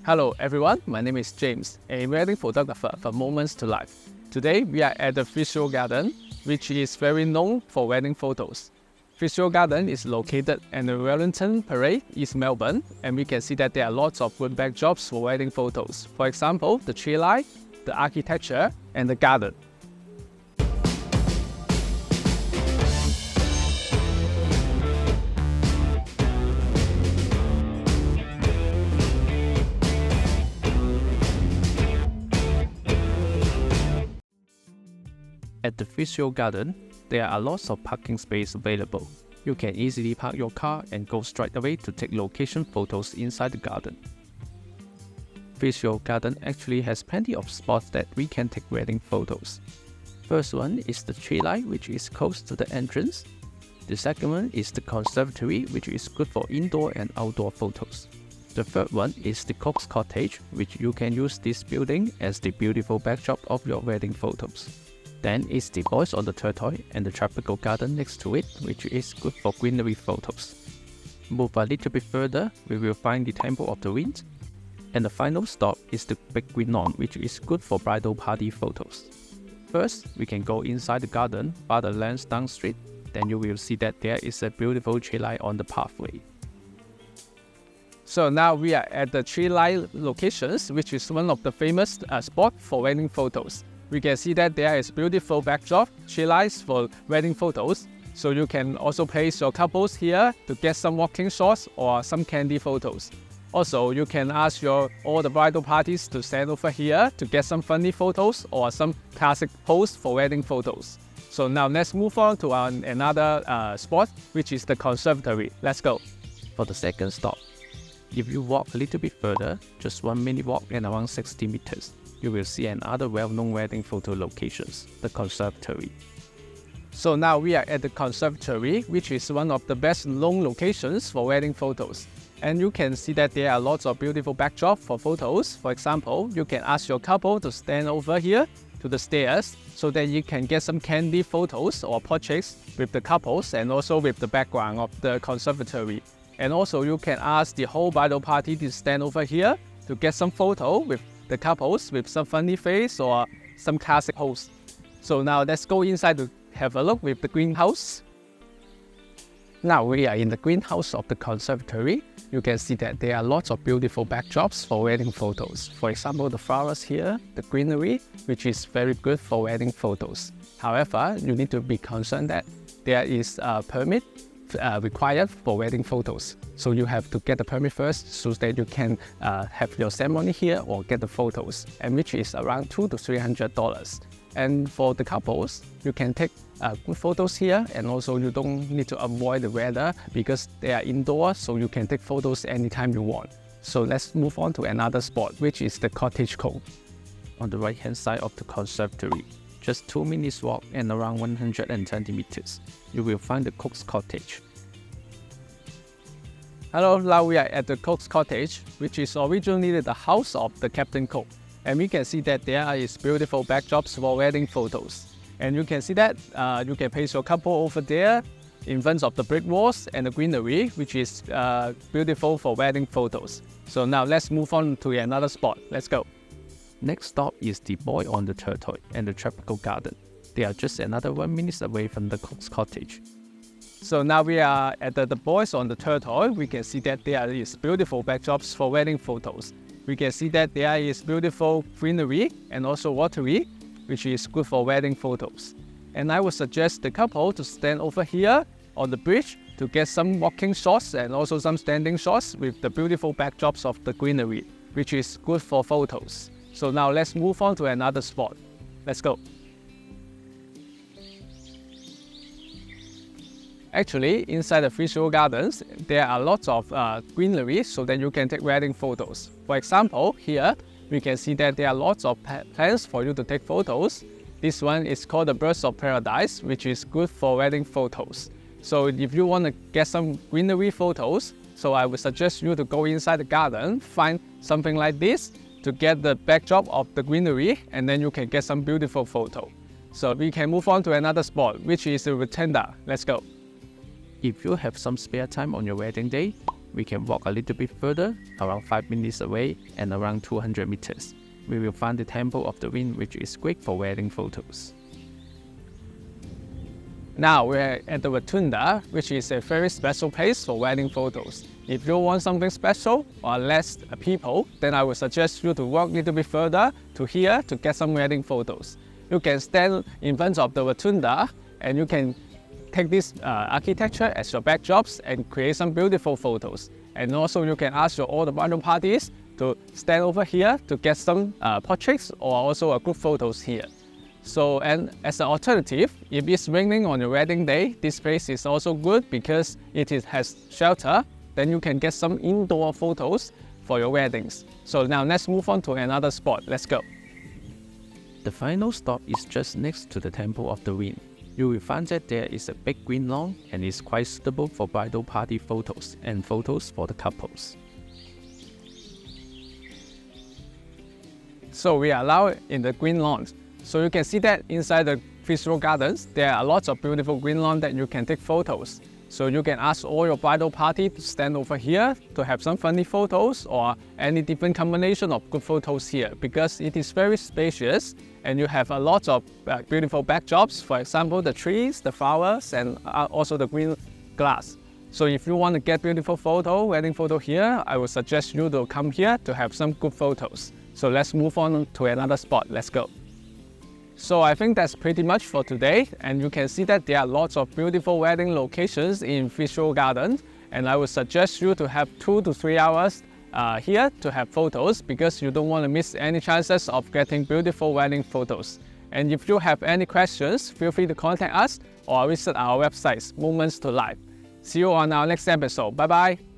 Hello everyone, my name is James, a wedding photographer for Moments to Life. Today we are at the Fitzroy Garden, which is very known for wedding photos. Fitzroy Garden is located in the Wellington Parade, East Melbourne, and we can see that there are lots of good backdrops for wedding photos. For example, the tree line, the architecture, and the garden. At the Fitzroy Garden, there are lots of parking space available. You can easily park your car and go straight away to take location photos inside the garden. Fitzroy Garden actually has plenty of spots that we can take wedding photos. First one is the tree line, which is close to the entrance. The second one is the conservatory, which is good for indoor and outdoor photos. The third one is the Cook's Cottage, which you can use this building as the beautiful backdrop of your wedding photos. Then is the Boys on the Tortoise and the tropical garden next to it, which is good for greenery photos. Move a little bit further, we will find the Temple of the Wind. And the final stop is the Big Green Lawn, which is good for bridal party photos. First, we can go inside the garden by the Lansdowne Street. Then you will see that there is a beautiful tree line on the pathway. So now we are at the tree line locations, which is one of the famous spots for wedding photos. We can see that there is beautiful backdrop, tree lines for wedding photos. So you can also place your couples here to get some walking shots or some candy photos. Also, you can ask all the bridal parties to stand over here to get some funny photos or some classic pose for wedding photos. So now let's move on to another spot, which is the conservatory. Let's go. For the second stop, if you walk a little bit further, just 1 minute walk and around 60 meters, you will see another well-known wedding photo locations, the conservatory. So now we are at the conservatory, which is one of the best known locations for wedding photos. And you can see that there are lots of beautiful backdrops for photos. For example, you can ask your couple to stand over here to the stairs so that you can get some candy photos or portraits with the couples and also with the background of the conservatory. And also you can ask the whole bridal party to stand over here to get some photo with the couples with some funny face or some classic pose. So now let's go inside to have a look with the greenhouse. Now we are in the greenhouse of the conservatory. You can see that there are lots of beautiful backdrops for wedding photos. For example, the flowers here, the greenery, which is very good for wedding photos. However, you need to be concerned that there is a permit required for wedding photos. So you have to get the permit first so that you can have your ceremony here or get the photos, and which is around $200 to $300. And for the couples, you can take good photos here, and also you don't need to avoid the weather because they are indoors, so you can take photos anytime you want. So let's move on to another spot, which is the Cottage Cove. On the right hand side of the conservatory, just 2 minutes walk and around 120 meters, you will find the Cook's Cottage. Hello, now we are at the Cook's Cottage, which is originally the house of the Captain Cook. And we can see that there is beautiful backdrops for wedding photos. And you can see that you can place your couple over there in front of the brick walls and the greenery, which is beautiful for wedding photos. So now let's move on to another spot. Let's go. Next stop is the Boy on the Tortoise and the tropical garden. They are just another 1 minute away from the Cook's Cottage. So now we are at the Boys on the Tortoise. We can see that there is beautiful backdrops for wedding photos. We can see that there is beautiful greenery and also watery, which is good for wedding photos. And I would suggest the couple to stand over here on the bridge to get some walking shots and also some standing shots with the beautiful backdrops of the greenery, which is good for photos. So now let's move on to another spot. Let's go. Actually, inside the Fitzroy Gardens, there are lots of greenery so that you can take wedding photos. For example, here we can see that there are lots of plants for you to take photos. This one is called the Birds of Paradise, which is good for wedding photos. So if you want to get some greenery photos, so I would suggest you to go inside the garden, find something like this to get the backdrop of the greenery, and then you can get some beautiful photo. So we can move on to another spot, which is the Rotunda. Let's go. If you have some spare time on your wedding day, we can walk a little bit further, around 5 minutes away and around 200 meters. We will find the Temple of the Wind, which is great for wedding photos. Now we're at the Rotunda, which is a very special place for wedding photos. If you want something special or less people, then I would suggest you to walk a little bit further to here to get some wedding photos. You can stand in front of the Rotunda and you can take this architecture as your backdrops and create some beautiful photos. And also you can ask all the bridal parties to stand over here to get some portraits or also a group photos here. So, and as an alternative, if it's raining on your wedding day, this place is also good because has shelter. Then you can get some indoor photos for your weddings. So now let's move on to another spot. Let's go. The final stop is just next to the Temple of the Wind. You will find that there is a big green lawn and is quite suitable for bridal party photos and photos for the couples. So we are now in the green lawn. So you can see that inside the Fitzroy Gardens, there are lots of beautiful green lawn that you can take photos. So you can ask all your bridal party to stand over here to have some funny photos or any different combination of good photos here because it is very spacious and you have a lot of beautiful backdrops. For example, the trees, the flowers, and also the green glass. So if you want to get beautiful wedding photo here, I would suggest you to come here to have some good photos. So let's move on to another spot. Let's go. So I think that's pretty much for today, and you can see that there are lots of beautiful wedding locations in Fitzroy Gardens, and I would suggest you to have 2 to 3 hours here to have photos because you don't want to miss any chances of getting beautiful wedding photos. And if you have any questions, feel free to contact us or visit our website, Moments to Life. See you on our next episode. Bye bye.